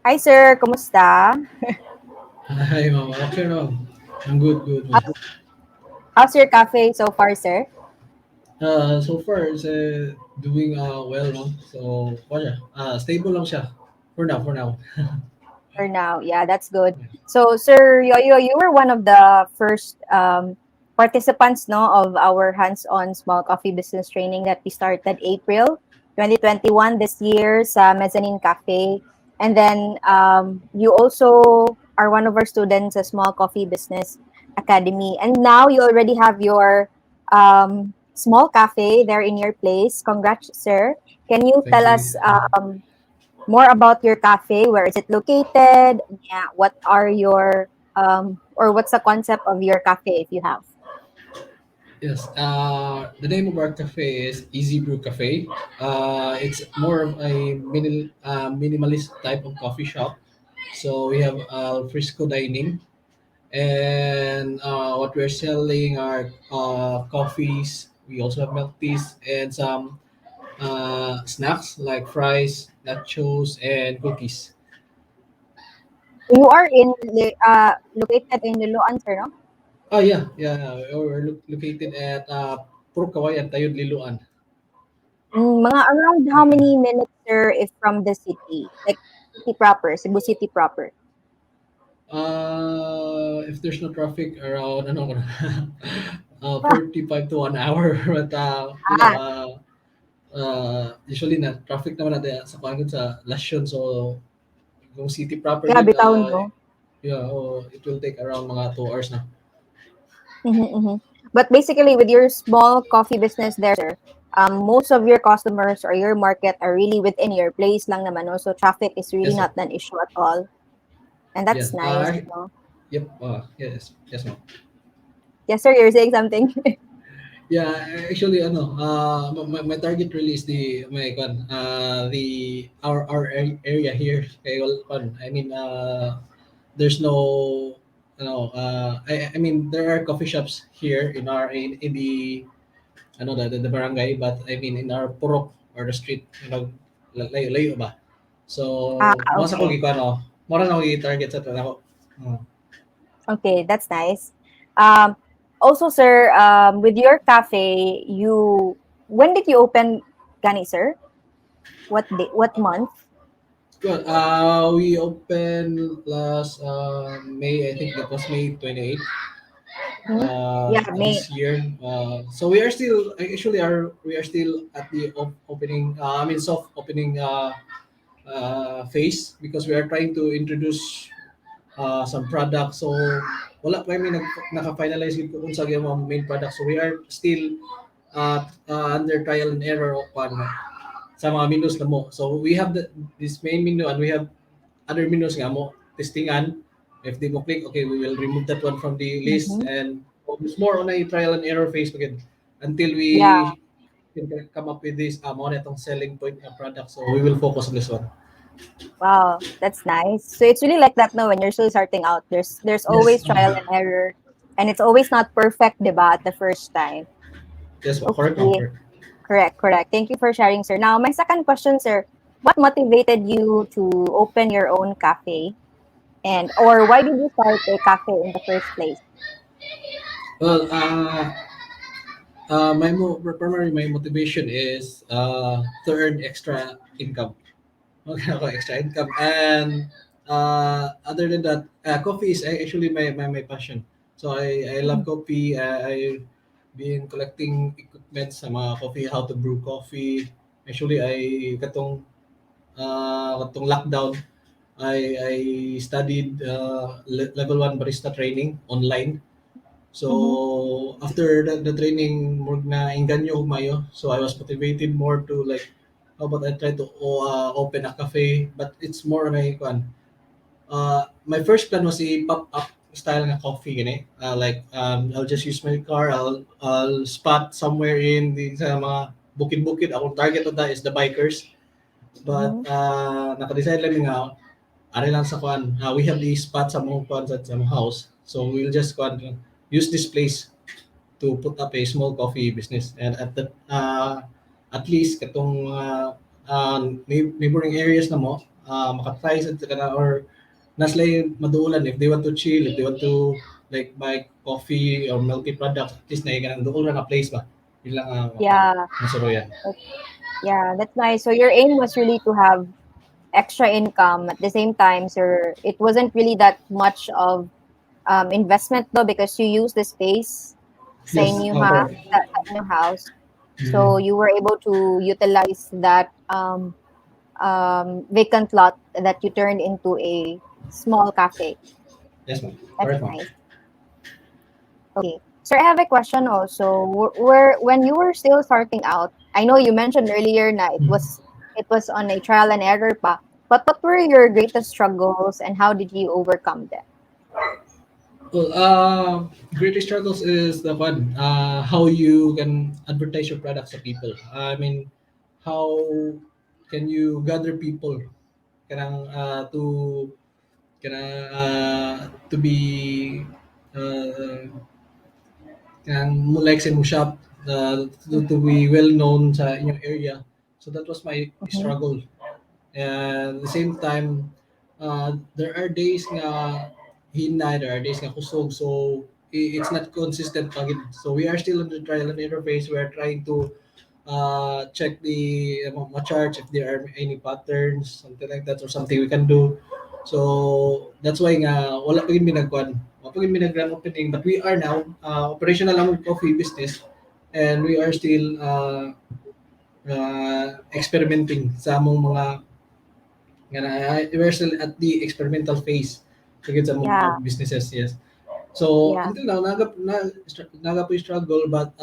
Hi sir, kumusta? Hi, ma'am. Afternoon. I'm good, good, ma'am. How- How's your cafe so far, sir? So far, it's doing well, ma'am. So, siya? Stable lang siya. For now. For now, yeah, that's good. So, Sir Yoyo, you were one of the first participants, no, of our hands-on small coffee business training that we started April 2021 this year sa Mezzanine Cafe. And then you also are one of our students at Small Coffee Business Academy. And now you already have your small cafe there in your place. Congrats, sir. Can you Thank tell you. us more about your cafe? Where is it located? Yeah, what are your or what's the concept of your cafe if you have? Yes. The name of our cafe is Easy Brew Cafe. It's more of a minimalist type of coffee shop. So we have frisco dining, and what we're selling are coffees. We also have milk teas and some snacks like fries, nachos, and cookies. You are in located in Liloan, sir, no? Oh yeah. We're located at Puro Kawayan, Tayud, Liloan. Mga around how many minutes, sir, if from the city? Like city proper, Cebu City proper. If there's no traffic around, ano, 45 to 1 hour. But Ah, usually na traffic naman natin sa Pangod sa Lasyon. So kung city proper yeah, din, bitaw, no? yeah, it will take around mga 2 hours na. Mm-hmm. But basically, with your small coffee business there, sir, most of your customers or your market are really within your place lang naman, no? So traffic is really Yes, ma'am. not an issue at all. And that's Yes. nice, no? Yep. Yes, ma'am. Yes, sir, you're saying something. Yeah, actually, my target really is the our area here. Okay, well, I mean, there's no, I mean, there are coffee shops here in the, the barangay, but I mean, in our purok or the street, layo ba? Ah, So, mga sa ko okay. giko, mora na ko target sa tanako. Uh, Okay, that's nice. Um, Also, sir, with your cafe, when did you open Gani, sir? What day, what month? Good. We opened last May. I think that was May 28th. Hmm? Yeah, May. This year. So we are still actually are we are still at the opening. I mean soft opening phase because we are trying to introduce some products. So wala pa kami naka-finalize ko kung sa mga main products. So we are still under trial and error o sa mga menus na mo. So we have this main menu and we have other menus nga mo testingan. If they mo click, okay, we will remove that one from the list Mhm. and it's more on a trial and error phase again until Yeah, we can come up with this mo na itong selling point ng product. So we will focus on this one. wow, that's nice. So it's really like that now when you're still starting out. There's Yes. always trial and error, and it's always not perfect, diba, at the first time. Yes, correct, Okay, correct. correct, correct. Thank you for sharing, sir. Now, my second question, sir, what motivated you to open your own cafe? And or why did you start a cafe in the first place? Well, primary my motivation is to earn extra income. Okay, ako, extra income. And other than that, coffee is actually my passion. So I love coffee. I've been collecting equipment sa mga coffee, how to brew coffee. Actually, katong lockdown, I studied level 1 barista training online. Mm-hmm. So after the training, more na inganyo mayo. So I was motivated more to like, how about I try to open a cafe, but it's more on a kwan. My first plan was a pop up style ng coffee, gini. Like I'll just use my car. I'll spot somewhere in the sa mga bukid-bukid. Akong target on that is the bikers. But Mm-hmm. naka-decide lang nga, ari lang sa kwan. We have the spot sa mga kwan sa mga house. So we'll just kwan use this place to put up a small coffee business and at least katong neighboring areas na mo makatry sa kana or naslay maduulan if they want to chill, if they want to like buy coffee or milky products, at least na kanang duol ra na place ba. Yun lang makuan. Yeah. Masuroyan. Yeah, that's nice. So your aim was really to have extra income at the same time, sir. It wasn't really that much of investment though because you use the space sa Yes, inyong correct. sa inyong house. So Mm. you were able to utilize that vacant lot that you turned into a small cafe. Yes, ma'am. That's Correct, ma'am. nice. Okay. Sir, I have a question also. Where when you were still starting out, I know you mentioned earlier na it was on a trial and error pa. But what were your greatest struggles and how did you overcome them? Well, greatest struggles is the one how you can advertise your products to people. I mean, how can you gather people kanang to be uh, mo like sa mo shop to be well known sa inyong area. So that was my Mhm. struggle. And at the same time, there are days nga hinay, there are days nga kusog. So it's not consistent pagid. So we are still on the trial and error phase. We are trying to check the charts if there are any patterns, something like that, or something we can do. So that's why nga wala pa gid mi nagkuan. Wala pa gid mi nag-grand opening, but we are now operational lang with coffee business, and we are still experimenting sa among mga nga we're still at the experimental phase sa among Yeah, businesses, yes. So yeah. until now naga po yung struggle, but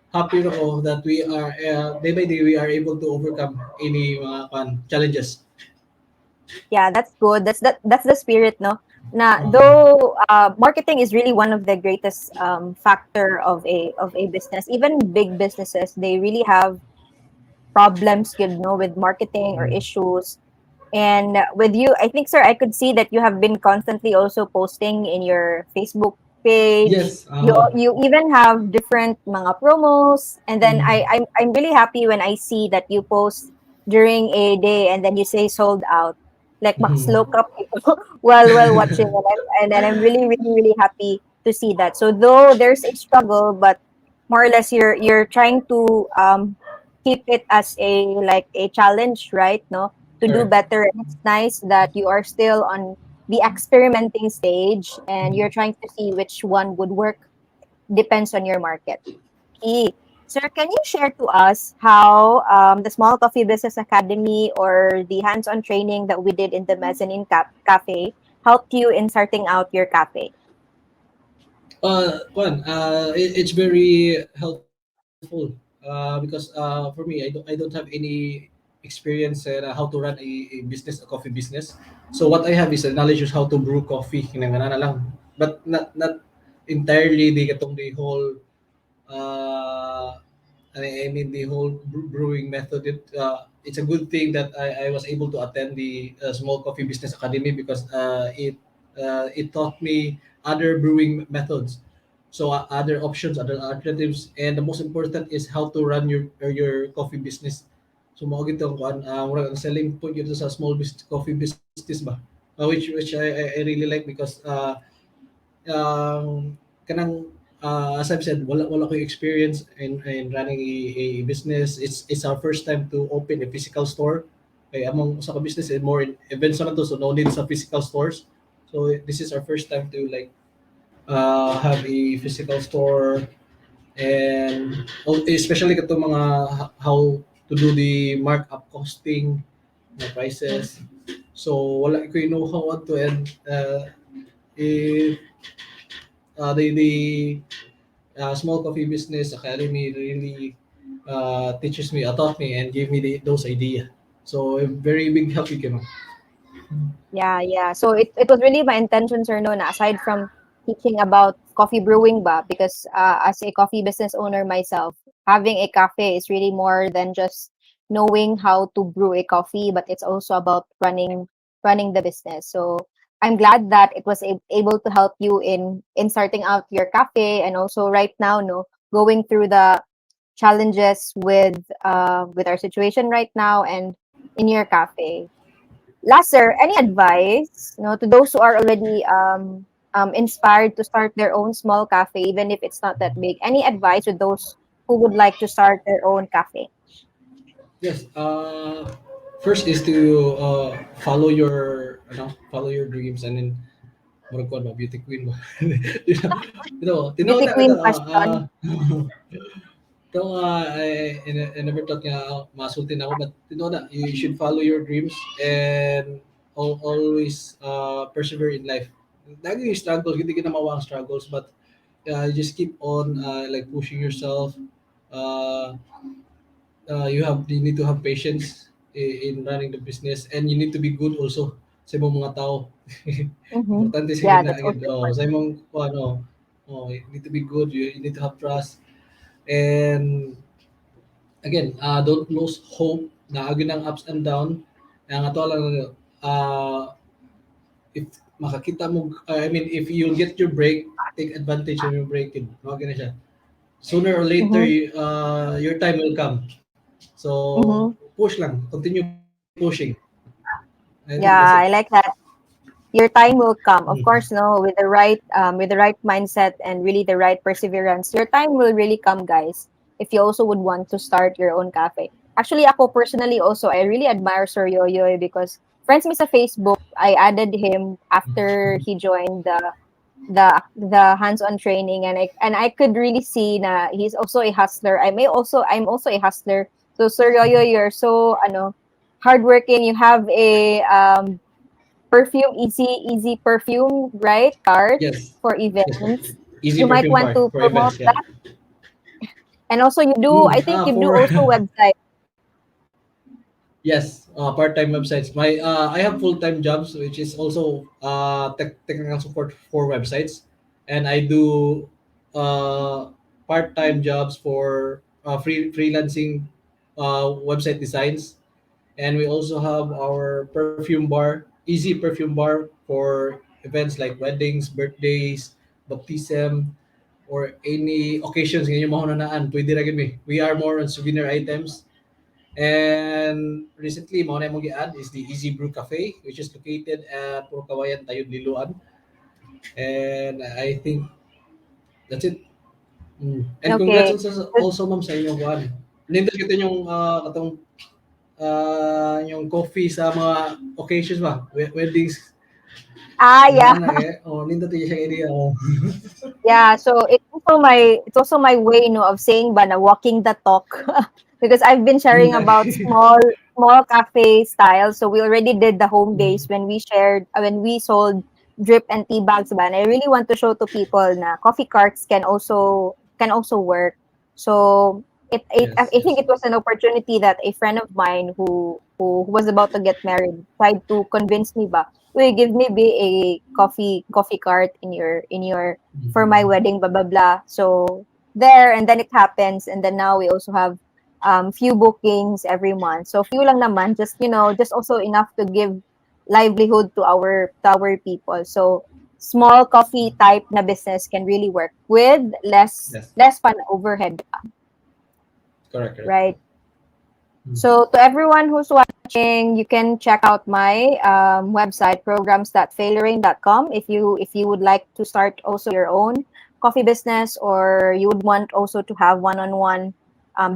happy ako that we are day by day we are able to overcome any mga challenges. Yeah, that's good. That's the spirit, no? Na Um, though marketing is really one of the greatest factor of a business. Even big businesses, they really have problems, with marketing or issues. And with you, I think, sir, I could see that you have been constantly also posting in your Facebook page. yes. You even have different mga promos, and then Mm, I'm really happy when I see that you post during a day and then you say sold out, like mhm. slow up while watching, and I'm really really really happy to see that. So though there's a struggle, but more or less you're trying to keep it as a like a challenge, right? No, to do Correct. better. And it's nice that you are still on the experimenting stage and you're trying to see which one would work. Depends on your market. Okay. Sir, can you share to us how the Small Coffee Business Academy or the hands-on training that we did in the Mezzanine Cafe helped you in starting out your cafe? It's very helpful because for me, I don't have any experience in how to run a business, a coffee business. So what I have is a knowledge of how to brew coffee, kinangana na lang. But not entirely the whole uh, I mean the whole brewing method. It's a good thing that I was able to attend the Small Coffee Business Academy because it taught me other brewing methods, so other options, other alternatives, and the most important is how to run your coffee business. So mao gid ang kuan ang selling point gito sa small business coffee business ba, which I really like because kanang as I've said, wala ko experience in running a business. It's our first time to open a physical store. Kay among sa ka business more in events na to, so no need sa physical stores. So this is our first time to like have a physical store, and especially kato mga how to do the markup costing, the Mhm. prices. So wala ko know how to, and if the Small Coffee Business Academy really teaches me, taught me, and gave me those idea. So a very big help you can. Yeah, yeah. So it was really my intention, sir, no, na aside from teaching about coffee brewing ba, because as a coffee business owner myself, having a cafe is really more than just knowing how to brew a coffee, but it's also about running the business. So I'm glad that it was able to help you in starting out your cafe and also right now, no, going through the challenges with our situation right now and in your cafe. last, sir, any advice, to those who are already inspired to start their own small cafe, even if it's not that big? Any advice with those who would like to start their own cafe? Yes. First is to follow your follow your dreams, and then murag ko ano, beauty queen ba? you know, tinuod Beauty na queen question. ito I never thought nga masultin ako, but tinuod na, you should follow your dreams and always persevere in life. Lagi yung struggles, hindi ka na mawa ang struggles, but you just keep on like pushing yourself. Uh, you need to have patience in running the business, and you need to be good also sa imong mga tao. Mm-hmm. Importante sa Yeah, gina that's agad. also Oh, sa important. imong you need to be good. You need to have trust. And again, don't lose hope. Naagin ang ups and down. Ang ato lang if makakita mo I mean if you'll get your break, take advantage of your break. Mga na siya. Sooner or later, Mm-hmm. your time will come. So Mm-hmm. push lang, continue pushing. I think that's it. Yeah, I like that. Your time will come, of Mhm. course, no, with the right mindset and really the right perseverance. Your time will really come, guys, if you also would want to start your own cafe. Actually, ako personally also, I really admire Sir Yoyoy because friends me sa Facebook. I added him after he joined the hands-on training, and I could really see na he's also a hustler. I'm also a hustler. So Sir Yoyoy, you're so hardworking. You have a perfume, easy perfume, right? Cart Yes, for yes, ma'am. events. Easy You might perfume want bar to for promote events. Yeah. that. And also I think you do For also website. yes, part-time websites. I have full-time jobs, which is also technical support for websites, and I do part-time jobs for freelancing website designs. And we also have our perfume bar, easy perfume bar for events like weddings, birthdays, baptism, or any occasions ngayon mo naan. Pwede ra gyud mi. We are more on souvenir items. And recently, mo na mong i-add is the Easy Brew Cafe, which is located at Purkawayan, Tayud, Liloan. And I think that's it. And congrats Okay. also ma'am sa inyong kuan. Nindot kita yung katong yung coffee sa mga occasions ba? Weddings. Yeah. Ana nindot siya idea. Oh. Yeah, so it's also my way, of saying ba na walking the talk because I've been sharing about small cafe style. So we already did the home base when we sold drip and tea bags ba. And I really want to show to people na coffee carts can also work. So I Yes, think yes. it was an opportunity that a friend of mine who was about to get married tried to convince me ba, will give me be a coffee cart in your for my Mhm. wedding, blah blah blah. So there, and then it happens, and then now we also have few bookings every month. So few lang naman, just also enough to give livelihood to our people. So small coffee type na business can really work with less Yes. less fun overhead, Correct, correct. right? Mhm. So to everyone who's watching, you can check out my website programs.failurain.com if you would like to start also your own coffee business, or you would want also to have one-on-one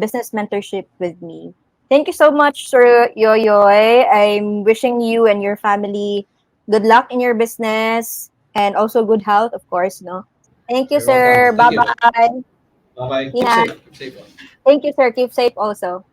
business mentorship with me. Thank you so much, Sir Yoyoy. I'm wishing you and your family good luck in your business and also good health, of course. No, thank you, You're welcome. sir. Thank Bye you. bye. Bye bye. Keep Yeah, safe. Keep safe. thank you, sir. Keep safe also.